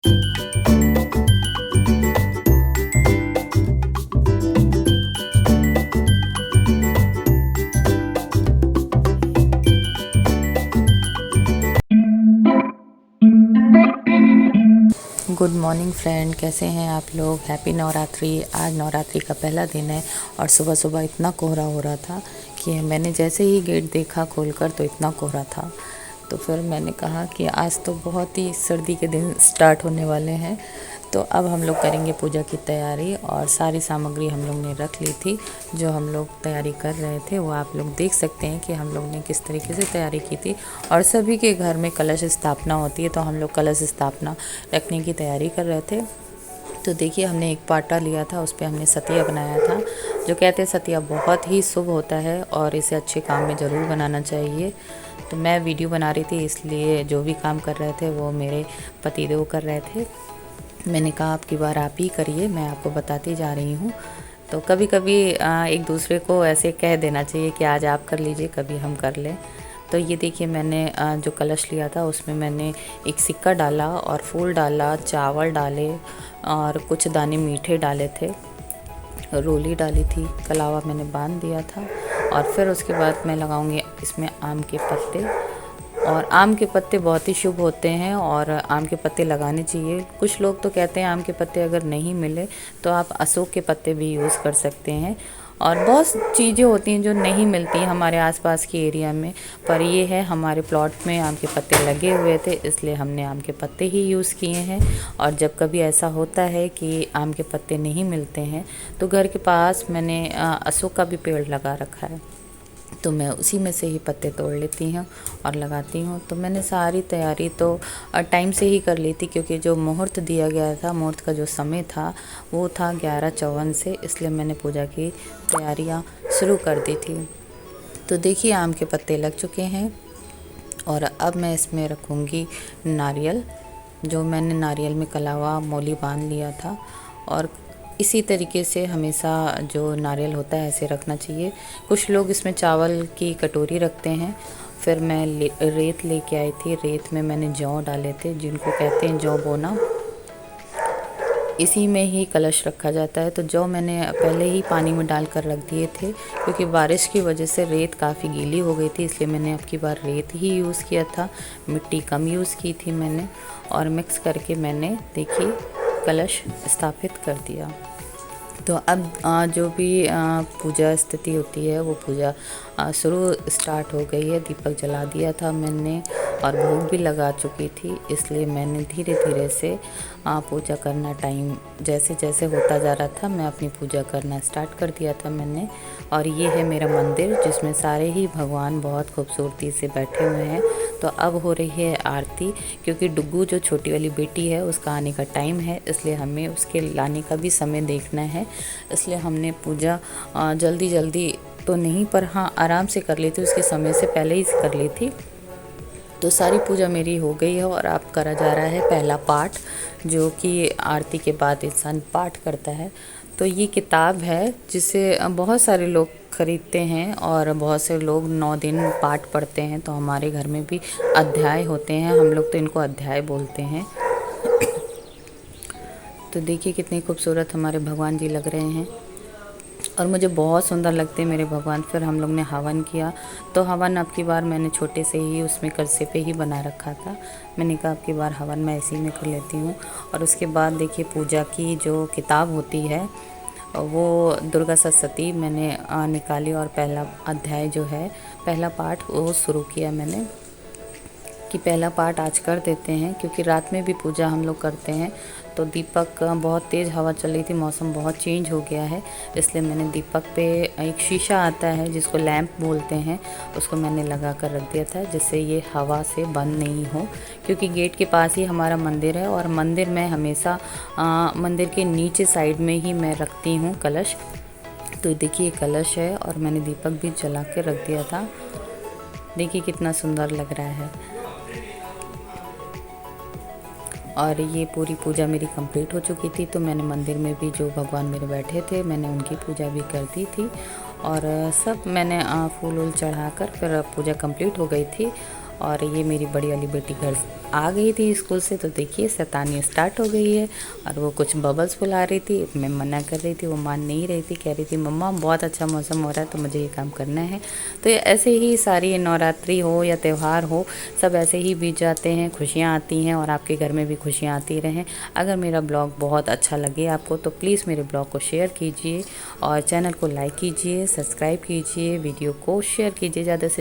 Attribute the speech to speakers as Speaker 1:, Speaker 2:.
Speaker 1: Good morning friend, कैसे हैं आप लोग। हैप्पी नवरात्रि। आज नवरात्रि का पहला दिन है और सुबह सुबह इतना कोहरा हो रहा था कि मैंने जैसे ही गेट देखा खोलकर तो इतना कोहरा था। तो फिर मैंने कहा कि आज तो बहुत ही सर्दी के दिन स्टार्ट होने वाले हैं। तो अब हम लोग करेंगे पूजा की तैयारी और सारी सामग्री हम लोग ने रख ली थी। जो हम लोग तैयारी कर रहे थे वो आप लोग देख सकते हैं कि हम लोग ने किस तरीके से तैयारी की थी। और सभी के घर में कलश स्थापना होती है, तो हम लोग कलश स्थापना रखने की तैयारी कर रहे थे। तो देखिए, हमने एक पाटा लिया था, उस पर हमने सतिया बनाया था। जो कहते हैं सतिया बहुत ही शुभ होता है और इसे अच्छे काम में ज़रूर बनाना चाहिए। तो मैं वीडियो बना रही थी, इसलिए जो भी काम कर रहे थे वो मेरे पतिदेव कर रहे थे। मैंने कहा अब की बार आप ही करिए, मैं आपको बताती जा रही हूँ। तो कभी कभी एक दूसरे को ऐसे कह देना चाहिए कि आज आप कर लीजिए, कभी हम कर लें। तो ये देखिए, मैंने जो कलश लिया था उसमें मैंने एक सिक्का डाला और फूल डाला, चावल डाले और कुछ दाने मीठे डाले थे, रोली डाली थी, कलावा मैंने बांध दिया था। और फिर उसके बाद मैं लगाऊंगी इसमें आम के पत्ते। और आम के पत्ते बहुत ही शुभ होते हैं और आम के पत्ते लगाने चाहिए। कुछ लोग तो कहते हैं आम के पत्ते अगर नहीं मिले तो आप अशोक के पत्ते भी यूज़ कर सकते हैं। और बहुत चीज़ें होती हैं जो नहीं मिलती हमारे आसपास के एरिया में, पर ये है हमारे प्लॉट में आम के पत्ते लगे हुए थे, इसलिए हमने आम के पत्ते ही यूज़ किए हैं। और जब कभी ऐसा होता है कि आम के पत्ते नहीं मिलते हैं तो घर के पास मैंने अशोक का भी पेड़ लगा रखा है, तो मैं उसी में से ही पत्ते तोड़ लेती हूँ और लगाती हूँ। तो मैंने सारी तैयारी तो टाइम से ही कर ली थी, क्योंकि जो मुहूर्त दिया गया था, मुहूर्त का जो समय था वो था 11:54 से, इसलिए मैंने पूजा की तैयारियाँ शुरू कर दी थी। तो देखिए, आम के पत्ते लग चुके हैं और अब मैं इसमें रखूँगी नारियल। जो मैंने नारियल में कलावा मोली बांध लिया था, और इसी तरीके से हमेशा जो नारियल होता है ऐसे रखना चाहिए। कुछ लोग इसमें चावल की कटोरी रखते हैं। फिर मैं रेत लेके आई थी, रेत में मैंने जौ डाले थे, जिनको कहते हैं जौ बोना। इसी में ही कलश रखा जाता है। तो जौ मैंने पहले ही पानी में डाल कर रख दिए थे, क्योंकि बारिश की वजह से रेत काफ़ी गीली हो गई थी, इसलिए मैंने अब की बार रेत ही यूज़ किया था, मिट्टी कम यूज़ की थी मैंने। और मिक्स करके मैंने देखिए कलश स्थापित कर दिया। तो अब जो भी पूजा स्थिति होती है वो पूजा शुरू स्टार्ट हो गई है। दीपक जला दिया था मैंने और भोग भी लगा चुकी थी, इसलिए मैंने धीरे धीरे से पूजा करना, टाइम जैसे जैसे होता जा रहा था मैं अपनी पूजा करना स्टार्ट कर दिया था मैंने। और ये है मेरा मंदिर, जिसमें सारे ही भगवान बहुत खूबसूरती से बैठे हुए हैं। तो अब हो रही है आरती, क्योंकि डुग्गू जो छोटी वाली बेटी है उसका आने का टाइम है, इसलिए हमें उसके लाने का भी समय देखना है। इसलिए हमने पूजा जल्दी जल्दी तो नहीं, पर हाँ आराम से कर ली थी, उसके समय से पहले ही कर ली थी। तो सारी पूजा मेरी हो गई है और अब करा जा रहा है पहला पाठ, जो कि आरती के बाद इंसान पाठ करता है। तो ये किताब है जिसे बहुत सारे लोग खरीदते हैं और बहुत से लोग 9 दिन पाठ पढ़ते हैं। तो हमारे घर में भी अध्याय होते हैं, हम लोग तो इनको अध्याय बोलते हैं। तो देखिए कितनी खूबसूरत हमारे भगवान जी लग रहे हैं और मुझे बहुत सुंदर लगते हैं मेरे भगवान। फिर हम लोग ने हवन किया। तो हवन अब की बार मैंने छोटे से ही उसमें करसे पे ही बना रखा था। मैंने कहा अब की बार हवन मैं इसी में कर लेती हूँ। और उसके बाद देखिए पूजा की जो किताब होती है वो दुर्गा सप्तशती मैंने निकाली और पहला अध्याय जो है, पहला पाठ वो शुरू किया मैंने कि पहला पाठ आज कर देते हैं, क्योंकि रात में भी पूजा हम लोग करते हैं। तो दीपक, बहुत तेज़ हवा चल रही थी, मौसम बहुत चेंज हो गया है, इसलिए मैंने दीपक पे एक शीशा आता है जिसको लैंप बोलते हैं, उसको मैंने लगा कर रख दिया था, जिससे ये हवा से बंद नहीं हो। क्योंकि गेट के पास ही हमारा मंदिर है और मंदिर में हमेशा मंदिर के नीचे साइड में ही मैं रखती हूँ कलश। तो देखिए कलश है और मैंने दीपक भी जला के रख दिया था। देखिए कितना सुंदर लग रहा है। और ये पूरी पूजा मेरी कंप्लीट हो चुकी थी। तो मैंने मंदिर में भी जो भगवान मेरे बैठे थे मैंने उनकी पूजा भी कर दी थी और सब मैंने फूल वूल चढ़ाकर फिर पूजा कंप्लीट हो गई थी। और ये मेरी बड़ी वाली बेटी घर आ गई थी स्कूल से, तो देखिए शैतानी स्टार्ट हो गई है। और वो कुछ बबल्स फुला रही थी, मैं मना कर रही थी, वो मान नहीं रही थी, कह रही थी मम्मा बहुत अच्छा मौसम हो रहा है तो मुझे ये काम करना है। तो ऐसे ही सारी नवरात्रि हो या त्यौहार हो, सब ऐसे ही बीत जाते हैं, खुशियाँ आती हैं और आपके घर में भी खुशियाँ आती रहें। अगर मेरा ब्लॉग बहुत अच्छा लगे आपको तो प्लीज़ मेरे ब्लॉग को शेयर कीजिए और चैनल को लाइक कीजिए, सब्सक्राइब कीजिए, वीडियो को शेयर कीजिए ज़्यादा से